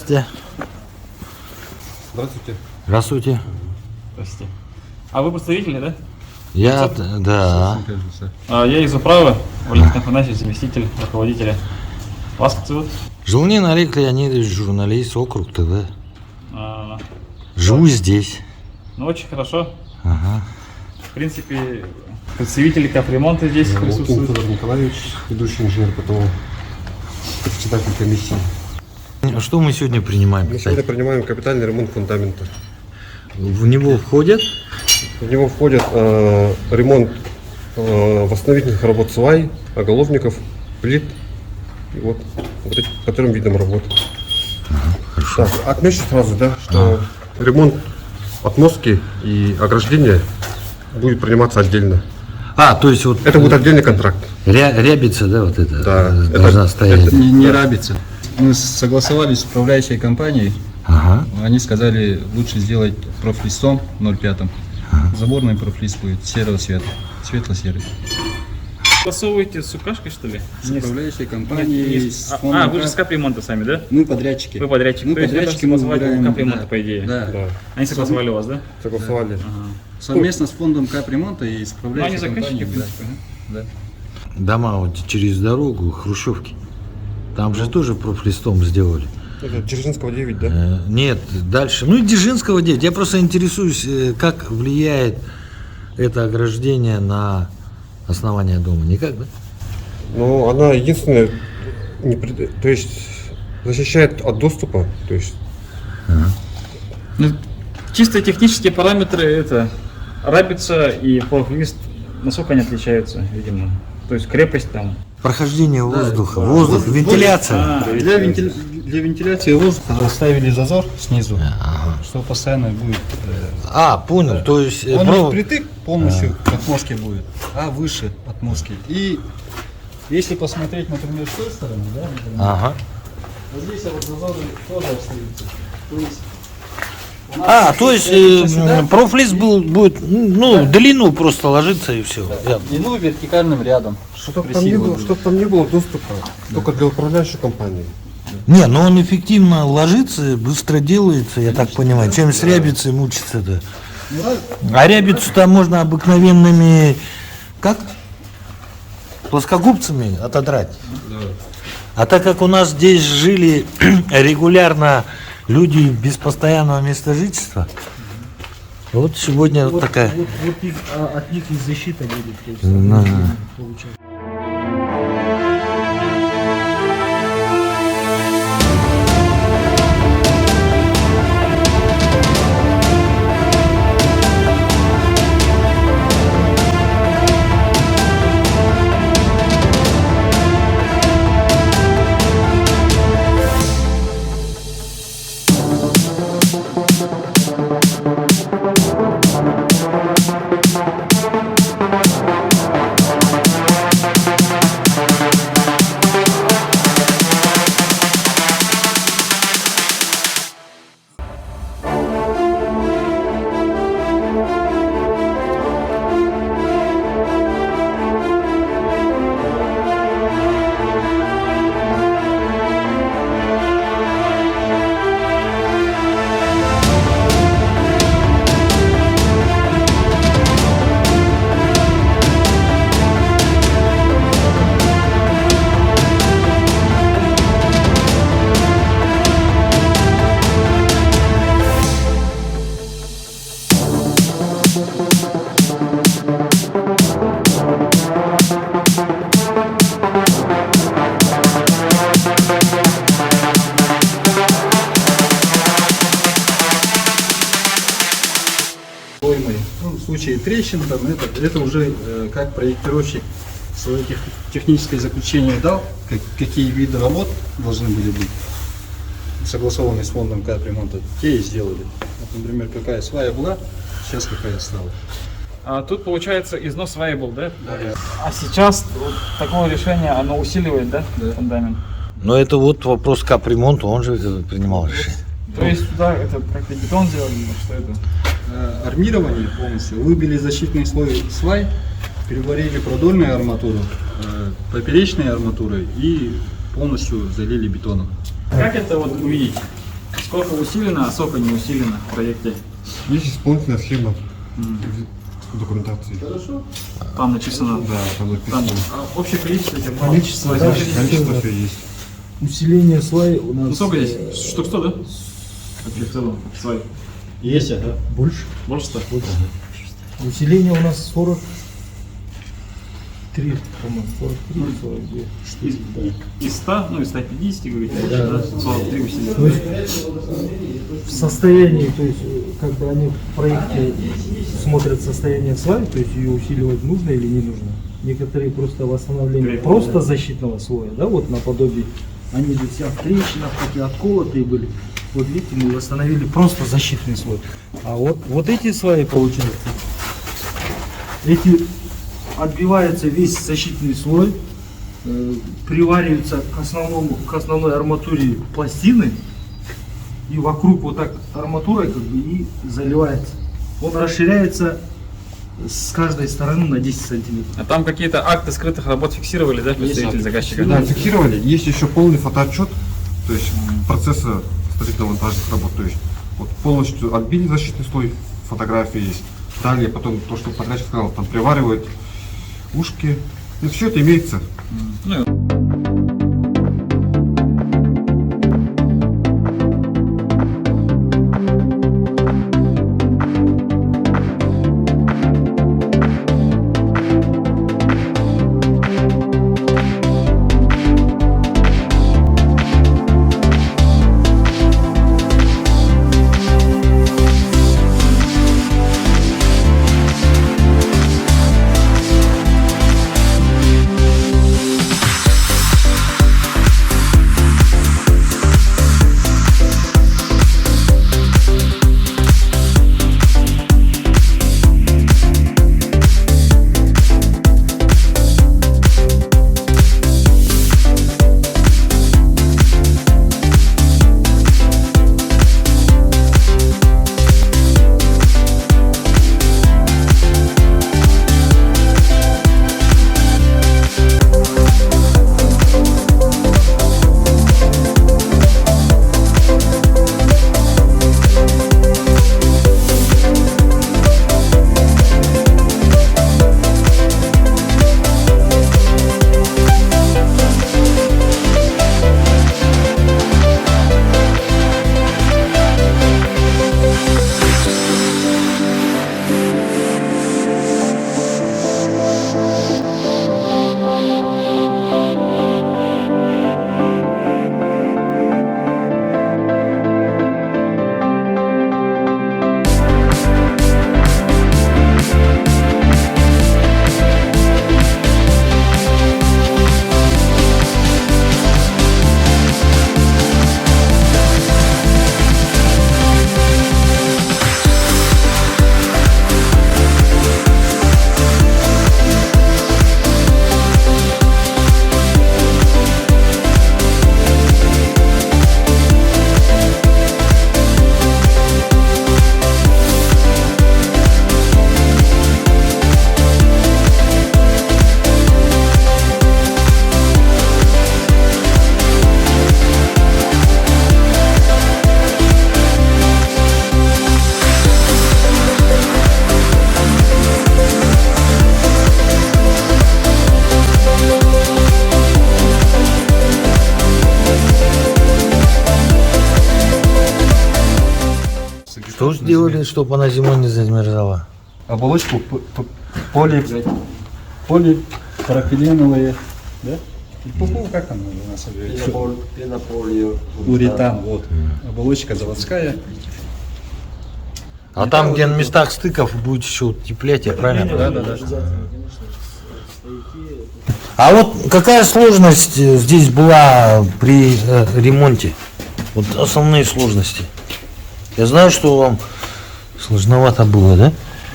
Здравствуйте. Здравствуйте. Здравствуйте. Здравствуйте. А вы представители, да? Я, да. Я из управы, Валентин Афанасьевич, заместитель руководителя. Вас как зовут? Желнин Олег Леонидович, журналист, Округ ТВ. А, Живу здесь. ну, очень хорошо. Ага. В принципе, представители капремонта здесь присутствуют. Федор Николаевич, ведущий инженер ПТО, председатель комиссии. Что мы сегодня принимаем? Мы сегодня принимаем капитальный ремонт фундамента. В него входят? В него входит ремонт восстановительных работ свай, оголовников, плит. И вот по трем видам работ. Хорошо. Так, отмечу сразу, да, что ремонт отмостки и ограждения будет приниматься отдельно. То есть вот Это будет отдельный контракт. рябица, да, вот это Да, должна это- стоять. Не рабится. Мы согласовались с управляющей компанией. Ага. Они сказали, лучше сделать профлистом 0,5. Заборный профлист будет серого цвета, светло-серый. Согласовываете с УКашкой, что ли? С управляющей компанией, с фондом вы же с КАП. капремонта сами, да? Мы подрядчики. Вы подрядчик. Мы То есть подрядчики, это мы согласовали выбираем. капремонта, Да. по идее. Да. Да, Они согласовали вас, да? согласовали. Совместно с фондом капремонта и с Ну, они управляющей заказчики, компанией. в принципе. Да. Дома вот через дорогу, хрущевки. Там же тоже профлистом сделали. Это Дзержинского 9, да? Нет, дальше. Ну и Дзержинского 9. Я просто интересуюсь, как влияет это ограждение на основание дома. Никак, да? Но она единственная, то есть защищает от доступа, то есть Ну, чисто технические параметры это рабица и профлист, насколько они отличаются, видимо. То есть крепость там. Прохождение воздуха, воздух, вентиляция. Для вентиляции воздуха расставили зазор снизу, что постоянно будет. Понял. То есть Он не впритык полностью к отмостке будет, а выше отмостки. И если посмотреть, например, с той стороны, да, например, Ага. вот здесь вот зазоры тоже остаются. То есть То есть профлист будет, длину просто ложиться и все. длину вертикальным рядом. чтобы там не было доступа, только для управляющей компании. Не, но он эффективно ложится, быстро делается, я так понимаю, чем с рябицей мучиться-то. А рябицу там можно обыкновенными, как? Плоскогубцами отодрать. А так как у нас здесь жили регулярно люди без постоянного места жительства, вот сегодня вот такая. От них и защита будет. То есть, получается. В случае трещин, там, это уже как проектировщик свое техническое заключение дал, какие виды работ должны были быть согласованы с фондом капремонта, те и сделали. Вот, например, какая свая была, сейчас какая стала. А тут получается износ сваи был, да? А сейчас вот такое решение, оно усиливает, да, фундамент? Но это вот вопрос капремонта, он же принимал решение. То есть туда это как-то бетон сделали, или что это? Армирование полностью, выбили защитный слой свай, переварили продольную арматуру, поперечной арматурой и полностью залили бетоном. Как это вот увидеть? Сколько усилено, а сколько не усилено в проекте. Есть исполнительная схема в документации. Там написано. Да, там Там написано. общее количество этих Количество, свай. да. Количество все есть. Усиление свай у нас Ну сколько здесь? Штук 100, да? Вообще в целом свай. Есть это. больше. Больше 100? Усиление у нас 43, по-моему, 43, 42 штуки, да. Из 100, ну из 150, говорите, больше, да? 43 усилия. То есть в состоянии, то есть когда они в проекте смотрят состояние свай, то есть ее усиливать нужно или не нужно. Некоторые просто восстановление просто защитного слоя, да, вот наподобие, они же вся в трещинах, такие отколотые были. Вот видите, мы восстановили просто защитный слой. А вот эти сваи получается, эти отбивается весь защитный слой, приваривается к основной арматуре пластины, и вокруг вот так арматурой как бы и заливается. Он расширяется с каждой стороны на 10 сантиметров. А там какие-то акты скрытых работ фиксировали, да, представитель заказчика? Да, фиксировали. Есть еще полный фотоотчет, то есть процесса строительно-монтажных работ. То есть вот полностью отбили защитный слой, фотографии есть. Далее потом то, что подрядчик сказал, там приваривают ушки. И все это имеется. Ну, Что сделали, чтобы она зимой не замерзала? Оболочку полипропиленовые, да? Как там у нас уритан, вот. Оболочка заводская. А там, где на местах стыков, будет еще утеплять, я правильно? Да. А вот какая сложность здесь была при ремонте? Вот основные сложности. Я знаю, что вам сложновато было, да?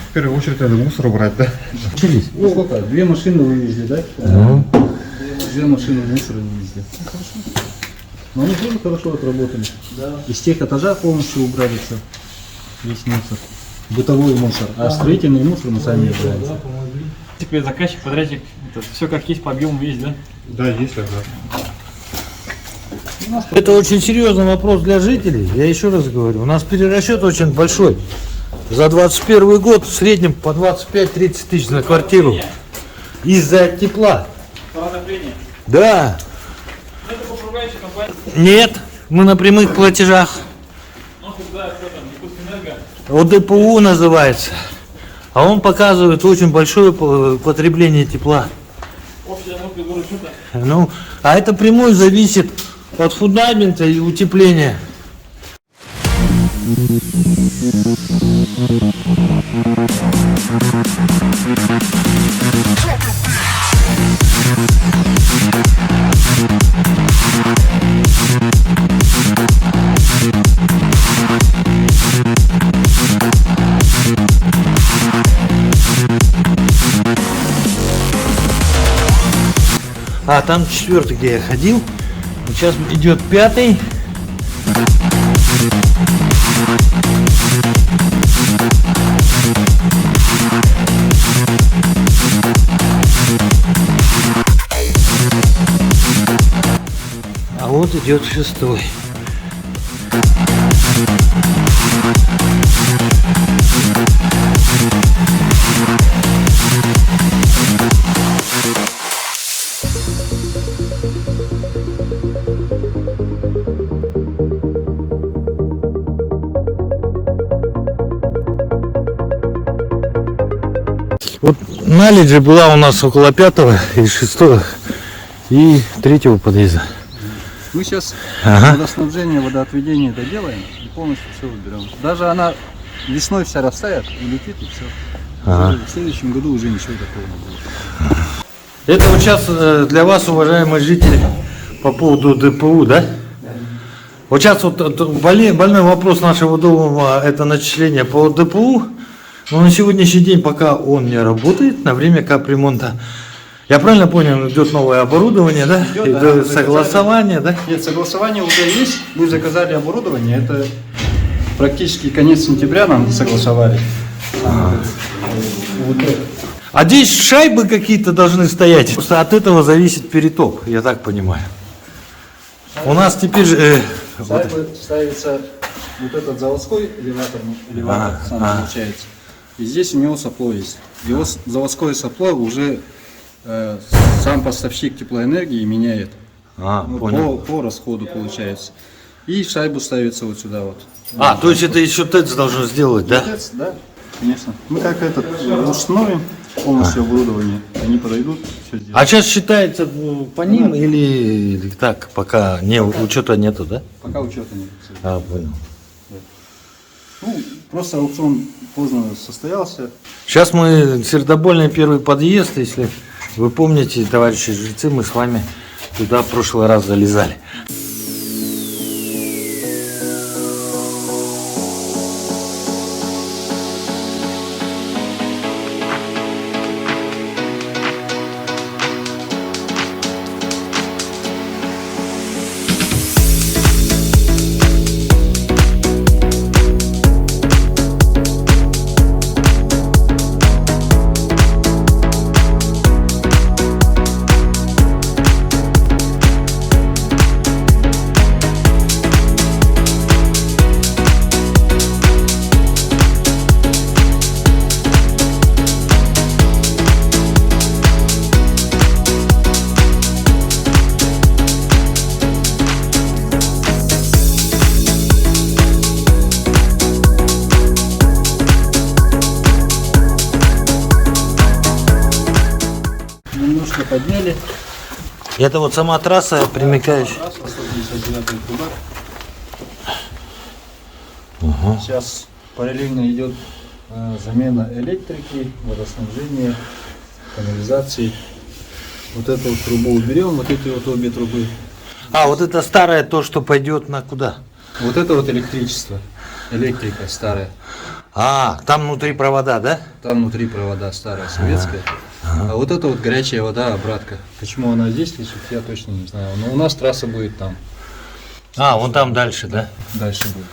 В первую очередь надо мусор убрать, да? Учились? Ну сколько? 2 машины вывезли, да? Ну. 2 машины мусора вывезли. Ну, хорошо. Но они тоже хорошо отработали. Да. Из тех этажа полностью убрали все. Весь мусор. Бытовой мусор. А строительный мусор мы сами убрали. теперь заказчик, подрядчик, это все как есть по объему есть, да? Да, есть, да. Это очень серьезный вопрос для жителей. Я еще раз говорю, у нас перерасчет очень большой. За 21 год в среднем по 25-30 тысяч на квартиру. Из-за тепла. Да. Нет, мы на прямых платежах. ОДПУ называется. А он показывает очень большое потребление тепла. Ну, а это прямой зависит от фундамента и утепления. А, там 4-й, где я ходил. Сейчас идет 5-й. А вот идет 6-й. Вот наледь была у нас около 5-го и 6-го и 3-го подъезда. Мы сейчас Ага. водоснабжение, водоотведение доделаем и полностью все уберем. Даже она весной вся растает, улетит и все. Ага. В следующем году уже ничего такого не будет. Это вот сейчас для вас, уважаемые жители, по поводу ДПУ, да? Вот сейчас вот больной вопрос нашего дома, это начисление по ДПУ. Но на сегодняшний день, пока он не работает, на время капремонта, я правильно понял, идет новое оборудование, да? Идет, да, Согласование, да? Нет, согласование уже есть. Мы заказали оборудование. Это практически конец сентября нам согласовали. Вот это. А здесь шайбы какие-то должны стоять. Просто от этого зависит перетоп, я так понимаю. У нас теперь же... Ставится вот этот заводской элеватор сам получается. И здесь у него сопло есть. Его заводское сопло уже сам поставщик теплоэнергии меняет понял. по расходу получается. И шайбу ставится вот сюда вот. А, то есть это еще ТЭЦ должен сделать, да? Отец, да, конечно. Мы как этот установим полностью оборудование, они подойдут, все сделают. А сейчас считается по ним или так, пока не, учета нету, да? Пока учета нет. А, понял. Ну, просто аукцион поздно состоялся. Сейчас мы сердобольный первый подъезд, если вы помните, товарищи жильцы, мы с вами туда в прошлый раз залезали. Немножко подняли. Это вот сама трасса, примыкающая. Трасса 159 кубах. Сейчас параллельно идет замена электрики, водоснабжения, канализации. Вот эту вот трубу уберем, вот эти вот обе трубы. А, вот это старое, то, что пойдет на куда? Вот это вот электричество, электрика старая. А, там внутри провода, да? Там внутри провода старая, советская. А вот это вот горячая вода, обратка. Почему она здесь лежит, я точно не знаю. Но у нас трасса будет там. А, вон там дальше, да? Дальше будет.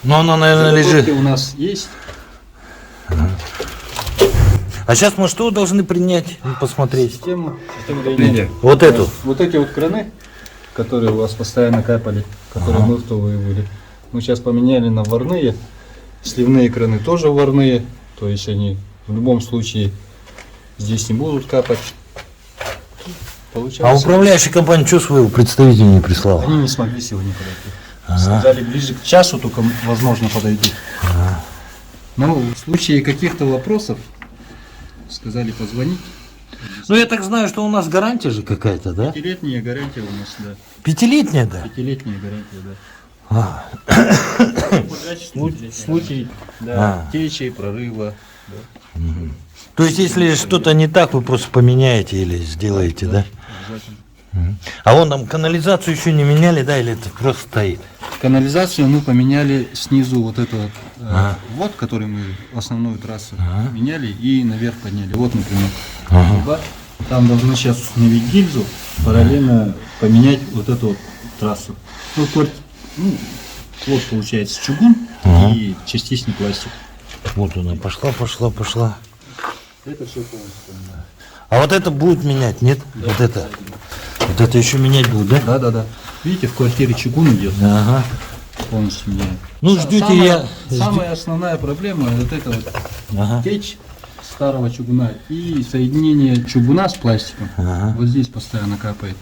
Но она, наверное, Заготовки лежит. у нас есть. А сейчас мы что должны принять и посмотреть? Система дренажа. Вот эту. Вот эти вот краны, которые у вас постоянно капали, которые муфтовые были. Мы сейчас поменяли на варные. Сливные краны тоже варные. То есть они в любом случае здесь не будут капать. Получается, А управляющая компания что своего представителя не прислала? они не смогли сегодня подойти. Сказали, ближе к часу только возможно подойти. Но в случае каких-то вопросов сказали позвонить. Ну я так знаю, что у нас гарантия же какая-то, да? Пятилетняя гарантия у нас, да. Пятилетняя, да? Пятилетняя гарантия, да. А. Случай да, течи, прорыва. То есть если что-то не так, вы просто поменяете или сделаете, да? Обязательно. А вон там канализацию еще не меняли, да, или это просто стоит? Канализацию мы поменяли снизу вот это вот, который мы основную трассу меняли и наверх подняли. Вот, например, труба. Там должны сейчас установить гильзу, параллельно поменять вот эту вот трассу. Вот получается чугун и частичный пластик. Вот она пошла. Это все полностью. А вот это будет менять, нет? Да. Вот это еще менять будет, да? Да. Видите, в квартире чугун идет, Ага. полностью меняем. Ну ждете Самая основная проблема вот это вот Ага. течь старого чугуна и соединение чугуна с пластиком. Ага. Вот здесь постоянно капает.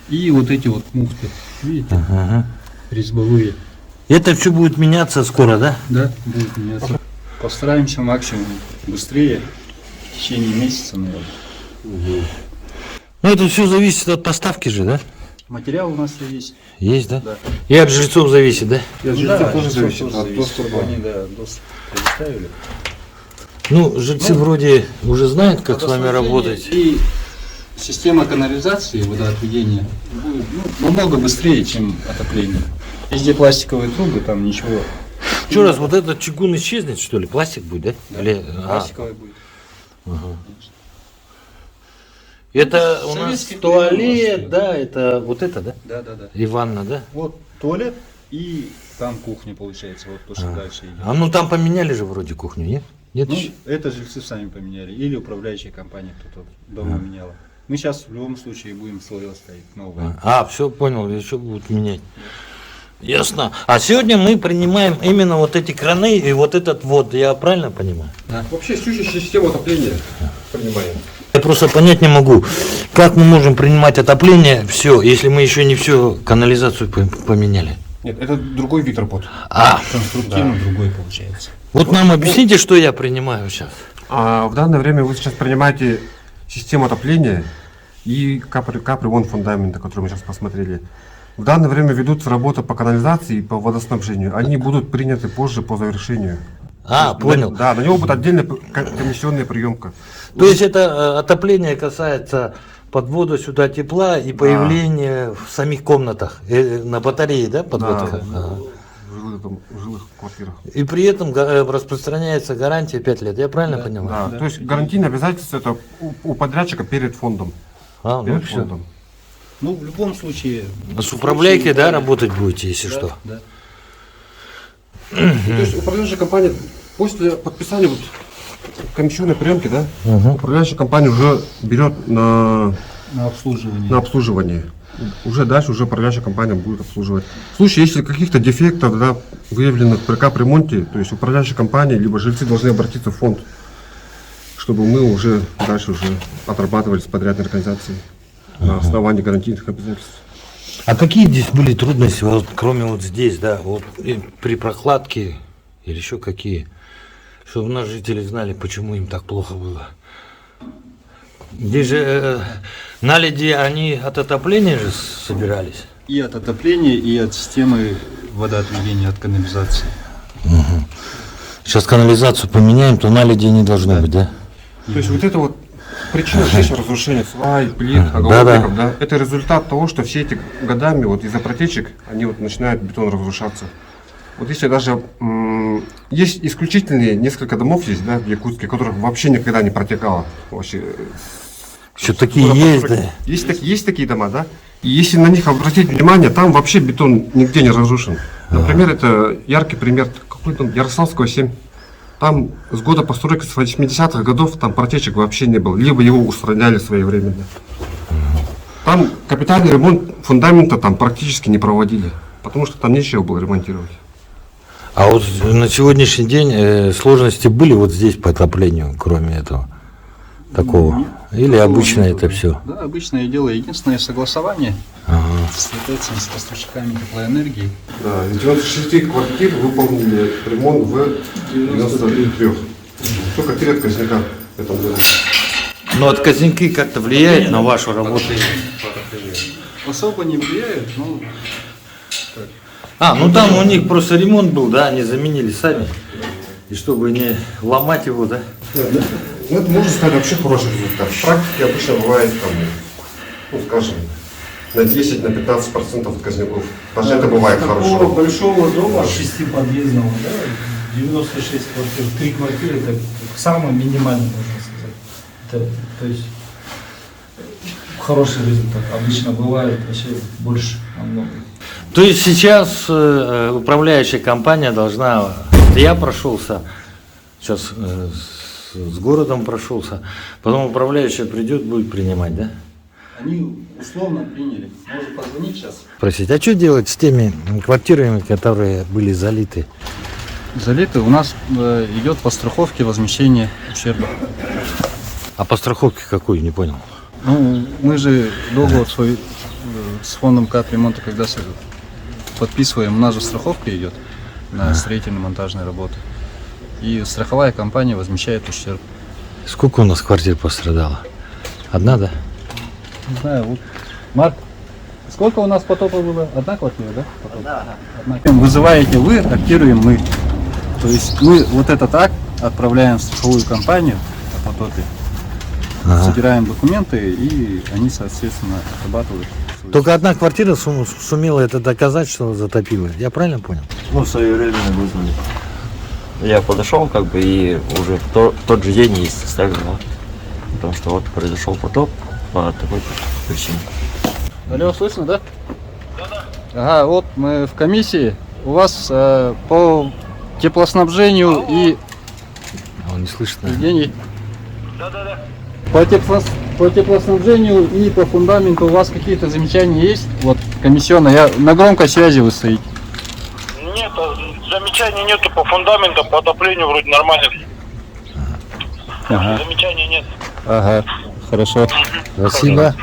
И вот эти вот муфты, видите, Ага. резьбовые. Это все будет меняться скоро, да? Да, будет меняться. Постараемся максимум быстрее, в течение месяца, наверное. Ну это все зависит от поставки же, да? Материал у нас есть. Есть, да? Да. И от жильцов зависит, да? И от жильцов тоже зависит, от доступа. Чтобы они, да, доступ предоставили. Ну, жильцы вроде уже знают, как с вами работать. И система канализации, водоотведения будет намного быстрее, чем отопление. Везде пластиковые трубы, там ничего. Еще раз, вот этот чугун исчезнет, что ли? Пластик будет, да? Или... Пластиковый будет. Это у нас Советских туалет, времен да? Это вот это, да? Да. И ванна, да? Вот туалет и там кухня получается, вот то, что дальше идет. А ну там поменяли же вроде кухню, нет? Нет Ну, еще? это жильцы сами поменяли. Или управляющая компания кто-то давно меняла. Мы сейчас в любом случае будем свое ставить, новое. А, все понял, еще будут менять. Ясно. А сегодня мы принимаем именно вот эти краны и вот этот вот, я правильно понимаю? Вообще всю систему отопления принимаем. Я просто понять не могу, как мы можем принимать отопление, все, если мы еще не все канализацию поменяли. Нет, это другой вид работы. А, Конструктивно другой получается. вот нам объясните, что я принимаю сейчас. В данное время вы сейчас принимаете систему отопления и капремонт фундамента, который мы сейчас посмотрели. В данное время ведутся работы по канализации и по водоснабжению. Они будут приняты позже по завершению. А, понял. Да, на него будет отдельная комиссионная приемка. То есть это отопление касается подвода сюда тепла и появления в самих комнатах, на батарее, да, подводка? Да. Ага. В жилых квартирах. И при этом распространяется гарантия 5 лет, я правильно понимаю? Да. То есть гарантийное обязательство это у подрядчика перед фондом. А, ну Перед все. фондом. Ну, в любом случае... С управляйкой, да, работать будете, если что? Да. То есть управляющая компания после подписания вот комиссионной приемки, да, управляющая компания уже берет на обслуживание. Уже дальше управляющая компания будет обслуживать. В случае, если каких-то дефектов, да, выявленных при капремонте, то есть управляющая компания либо жильцы должны обратиться в фонд, чтобы мы уже дальше уже отрабатывали с подрядной организацией на основании гарантийных обязательств. А какие здесь были трудности, вот, кроме вот здесь, да, вот при прокладке или еще какие? Чтобы наши жители знали, почему им так плохо было. Здесь же наледи, они от отопления же собирались. И от отопления, и от системы водоотведения, от канализации. Сейчас канализацию поменяем, то наледи не должно быть, да? То есть вот это вот причина здесь разрушения свай, плит, оголовников, да, это результат того, что все эти годами вот из-за протечек, они вот начинают бетон разрушаться. Вот если даже есть исключительные несколько домов есть, да, в Якутске, которых вообще никогда не протекало. Вообще, Еще такие есть, да? есть такие дома, да? И если на них обратить внимание, там вообще бетон нигде не разрушен. Например, это яркий пример, какой дом, Ярославского 7. Там с года постройки, с 80-х годов, там протечек вообще не было. Либо его устраняли своевременно. Там капитальный ремонт фундамента там практически не проводили, потому что там нечего было ремонтировать. А вот на сегодняшний день сложности были вот здесь по отоплению, кроме этого? Такого? Или обычно это все? Да, обычное дело. Единственное согласование Ага. с поставщиками теплоэнергии. Да, из 96 квартир выполнили ремонт в 93. Только 3 отказника в этом году. Но отказники как-то влияют на вашу работу? Особо не влияют, но Ну там у них просто ремонт был, да, они заменили сами. И чтобы не ломать его, да? Ну, это можно сказать вообще хороший результат. В практике обычно бывает там, ну скажем, на 10-15% отказников. Даже это бывает Такого хорошо. большого дома, 6-подъездного, да, 96 квартир, 3 квартиры, это самое минимальное, можно сказать. То есть хороший результат. Обычно бывает вообще больше намного. То есть сейчас управляющая компания должна, я прошелся, сейчас с городом прошелся, потом управляющая придет, будет принимать, да? они условно приняли. Можно позвонить сейчас. Спросить, а что делать с теми квартирами, которые были залиты? Залиты у нас идет по страховке возмещение ущерба. А по страховке какой, не понял? Ну, мы же договор свой с фондом капремонта, когда подписываем, у нас же страховка идет на строительно-монтажные работы. И страховая компания возмещает ущерб. Сколько у нас квартир пострадало? Одна, да? Не знаю, вот. Марк, сколько у нас потопа было? Одна квартира, да? Одна. Вызываете вы, актируем мы. То есть мы вот этот акт отправляем в страховую компанию о потопе, собираем документы, и они, соответственно, отрабатывают. Только одна квартира сумела это доказать, что затопила. Я правильно понял? Ну, своевременно вызвали. Я подошел, как бы, и уже в тот же день и составил акт. Потому что вот произошел потоп по такой причине. Алло, слышно, да? Да. Ага, вот мы в комиссии. У вас по теплоснабжению и Он не слышит, да? Евгений. Да. По теплоснабжению и по фундаменту у вас какие-то замечания есть? Вот комиссионно. Я на громкой связи вы стоите. Нет, замечаний нету по фундаменту, по отоплению вроде нормально. Ага. Замечаний нет. Ага. Хорошо. Спасибо.